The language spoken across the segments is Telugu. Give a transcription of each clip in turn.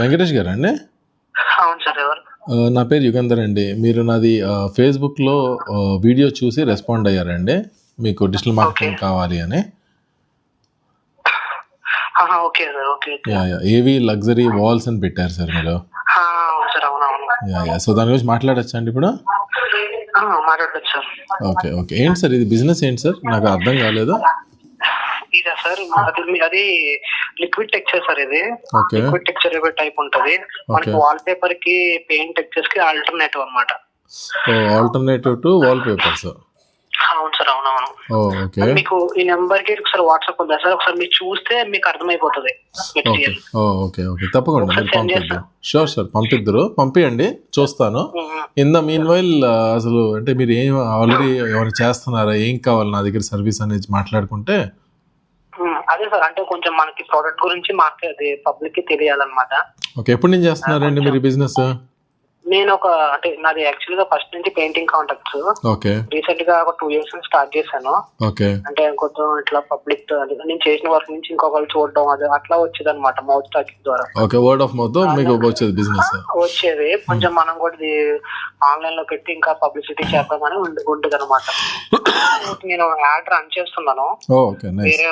వెంకటేష్ గారా అండి? అవును సార్. ఎవరు? నా పేరు యుగంధర్ అండి. మీరు నాది ఫేస్‌బుక్‌లో వీడియో చూసి రెస్పాండ్ అయ్యారండి. మీకు డిజిటల్ ఓకే. మార్కెటింగ్ కావాలి అని. Okay sir. Okay. Okay. Yeah! ఏవి లగ్జరీ వాల్స్ అని పెట్టారు సార్ మీరు. అవును సార్. అవునవును. సో, దాని గురించి మాట్లాడొచ్చా అండి ఇప్పుడు? మాట్లాడచ్చు సార్. ఓకే. ఏంటి సార్ ఇది బిజినెస్ ఏంటి సార్? నాకు అర్థం కాలేదు. ఇదా సార్? అది లిక్విడ్ టెక్స్చర్ సార్. ఇది ఓకే. లిక్విడ్ టెక్స్చర్ టైప్ ఉంటది. మనకి ఓకే. వాల్ పేపర్ కి పెయింట్ టెక్స్చర్స్ కి ఆల్టర్నేటివ్ అన్నమాట. Alternative to wall papers. అవును సార్. అవునవును. ఓకే. మీకు ఈ నెంబర్ కి ఒకసారి వాట్సాప్ ఉందా సార్? ఒకసారి మీరు చూస్తే మీకు అర్థమైపోతుంది ఓకే. మెటీరియల్. ఓకే. తప్పకుండా ఒకసారి మీరు సెండ్ పంపిద్దాం. చేస్తా. షూర్ సార్ పంపియండి చూస్తాను. ఇన్ ద మీన్ వైల్ అసలు అంటే మీరు ఏం ఆల్రెడీ ఏమైనా చేస్తున్నారా, ఏం కావాలి నా దగ్గర సర్వీస్ అనేది మాట్లాడుకుంటే. అదే సార్, అంటే కొంచెం మనకి ప్రోడక్ట్ గురించి మార్కెట్ పబ్లిక్ కి తెలియాలన్నమాట. ఓకే. ఎప్పటి నుంచి చేస్తున్నారండి కొంచెం మీరు బిజినెస్? నేను అంటే నాది యాక్చువల్ గా ఫస్ట్ నుంచి పెయింటింగ్ కాంటాక్ట్స్. ఓకే. రీసెంట్ గా ఒక 2 years నుంచి స్టార్ట్ చేశాను. ఓకే. అంటే కొంచెం ఇట్లా పబ్లిక్ నేను చేసిన వర్క్ నుంచి ఇంకొకరు చూడడం అది అట్లా వచ్చేది అనమాట, మౌత్ టాకింగ్ ద్వారా ఓకే. వర్డ్ ఆఫ్ మౌత్ మీకు వచ్చేది బిజినెస్. వచ్చేది. కొంచెం మనం కూడా ఇది ఆన్లైన్ లో పెట్టి ఇంకా పబ్లిసిటీ చేద్దామని ఉండేది అనమాట. నేను యాడ్ రన్ చేస్తున్నాను. ఓకే. నైస్. వేరే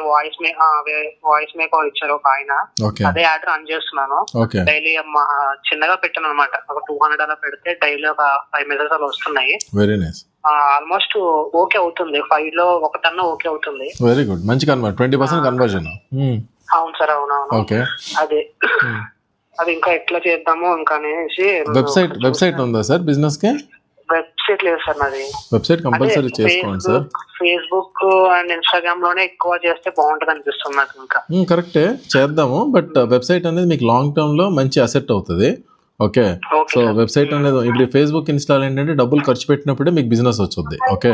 వాయిస్ మేకర్ ఇచ్చారు ఒక ఆయన. ఓకే. అదే యాడ్ రన్ చేస్తున్నాను. ఓకే. డైలీ చిన్నగా పెట్టాను అనమాట. ఒక 200 అలా పెడితే డైలీ ఒక 5 మెసేజ్ అలా వస్తున్నాయి. Very nice. ఆల్మోస్ట్ ఓకే అవుతుంది. 5 లో ఒకటన్నా ఓకే అవుతుంది. Very good. మంచి 20% కన్వర్జన్. అవును సార్. అవునవును. ఓకే. అదే అది ఇంకా ఎట్లా చేద్దాము ఇంకా అనేసి. వెబ్సైట్ ఉందా సార్ బిజినెస్ కి? వెబ్సైట్ లేదు సార్ నాది. వెబ్సైట్ కంపల్సరీ చేసుకోండి సార్. ఫేస్బుక్ అండ్ ఇన్స్టాగ్రామ్ లోనే ఎక్కువ చేస్తే బాగుంటది అనిపిస్తుంది నాకు. ఇంకా కరెక్టే చేద్దాము. బట్ వెబ్సైట్ అనేది మీకు లాంగ్ టర్మ్ లో మంచి అసెట్ అవుతుంది. ఓకే. సో వెబ్సైట్ అనేది ఇప్పుడు ఫేస్బుక్ ఇన్స్టాల్ ఏంటంటే డబ్బులు ఖర్చు పెట్టినప్పుడే మీకు బిజినెస్ వచ్చుద్ది. ఓకే.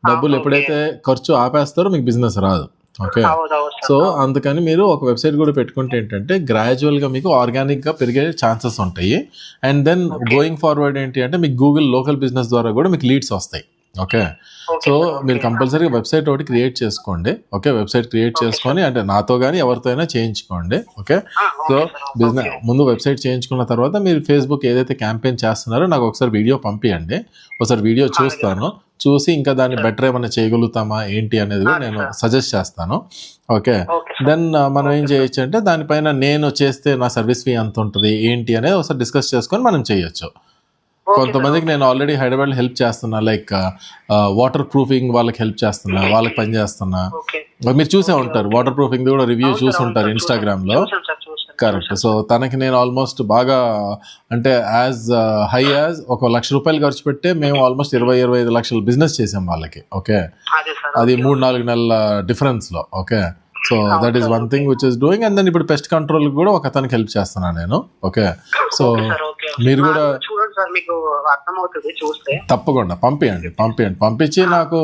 డబ్బులు ఎప్పుడైతే ఖర్చు ఆపేస్తారో మీకు బిజినెస్ రాదు. ఓకే. సో అందుకని మీరు ఒక వెబ్సైట్ కూడా పెట్టుకుంటే ఏంటంటే గ్రాడ్యువల్ గా మీకు ఆర్గానిక్ గా పెరిగే ఛాన్సెస్ ఉంటాయి. అండ్ దెన్ గోయింగ్ ఫార్వర్డ్ ఏంటి అంటే మీకు గూగుల్ లోకల్ బిజినెస్ ద్వారా కూడా మీకు లీడ్స్ వస్తాయి. ఓకే. సో మీరు కంపల్సరీగా వెబ్సైట్ ఒకటి క్రియేట్ చేసుకోండి. ఓకే. వెబ్సైట్ క్రియేట్ చేసుకొని అంటే నాతో కానీ ఎవరితో అయినా చేయించుకోండి. ఓకే. సో బిజినెస్ ముందు వెబ్సైట్ చేయించుకున్న తర్వాత మీరు ఫేస్బుక్ ఏదైతే క్యాంపెయిన్ చేస్తున్నారో నాకు ఒకసారి వీడియో పంపియండి. ఒకసారి వీడియో చూస్తాను. చూసి ఇంకా దాన్ని బెటర్ ఏమైనా చేయగలుగుతామా ఏంటి అనేది కూడా నేను సజెస్ట్ చేస్తాను. ఓకే. దెన్ మనం ఏం చేయొచ్చు అంటే దానిపైన నేను చేస్తే నా సర్వీస్ ఫీ ఎంత ఉంటుంది ఏంటి అనేది ఒకసారి డిస్కస్ చేసుకొని మనం చేయొచ్చు. కొంతమందికి నేను ఆల్రెడీ హైదరాబాద్లో హెల్ప్ చేస్తున్నా. లైక్ వాటర్ ప్రూఫింగ్ వాళ్ళకి హెల్ప్ చేస్తున్నా, వాళ్ళకి పని చేస్తున్నా. మీరు చూసే ఉంటారు వాటర్ ప్రూఫింగ్ కూడా రివ్యూ చూసుంటారు ఇన్స్టాగ్రామ్ లో. కరెక్ట్. సో తనకి నేను ఆల్మోస్ట్ బాగా అంటే యాజ్ హై యాజ్ ఒక ₹1,00,000 ఖర్చు పెట్టి మేము ఆల్మోస్ట్ 20-25 లక్షలు బిజినెస్ చేసాం వాళ్ళకి. ఓకే. అది 3-4 నెలల డిఫరెన్స్ లో. Okay. So that is one thing which is doing. And then ఇప్పుడు పెస్ట్ కంట్రోల్ కూడా ఒక అతనికి హెల్ప్ చేస్తున్నాను నేను. ఓకే. సో మీరు కూడా తప్పకుండా పంపించి నాకు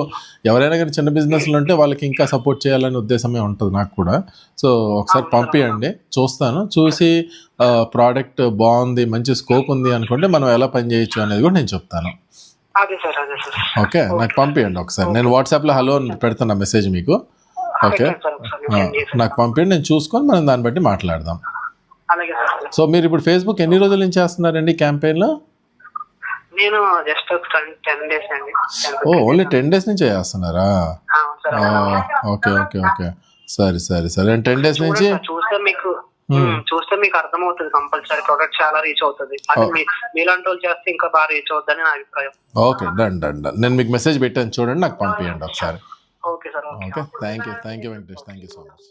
ఎవరైనా కానీ చిన్న బిజినెస్లు ఉంటే వాళ్ళకి ఇంకా సపోర్ట్ చేయాలనే ఉద్దేశమే ఉంటుంది నాకు కూడా. సో ఒకసారి పంపించండి, చూస్తాను. చూసి ప్రోడక్ట్ బాగుంది, మంచి స్కోప్ ఉంది అనుకుంటే మనం ఎలా పని చేయొచ్చు అనేది కూడా నేను చెప్తాను. ఓకే. నాకు పంపించండి ఒకసారి. నేను వాట్సాప్లో హలో అని పెడుతున్నా మెసేజ్ మీకు. ఓకే. నాకు పంపించండి, నేను చూసుకొని మనం దాన్ని బట్టి మాట్లాడదాం. సో మీరు ఇప్పుడు ఫేస్బుక్ ఎన్ని రోజుల నుంచి చేస్తున్నారండి క్యాంపెయిన్ లో? నేను జస్ట్ 10 days అండి. ఓన్లీ 10 days నుంచి చేస్తున్నారా? ఓకే. సరే. 10 days నుంచి చూస్తే మీకు అర్థమవుతుంది. కంపల్సరీ ప్రొడక్ట్ చాలా రీచ్ అవుతుంది. మీలాంటి వాళ్ళు చేస్తే ఇంకా బాగా రీచ్ అవుతుందని నా అభిప్రాయం. ఓకే. డన్. నేను మీకు మెసేజ్ పెట్టాను చూడండి, నాకు పంపించండి ఒకసారి. Okay sir. Okay. Thank you Venkatesh. Thank you so much.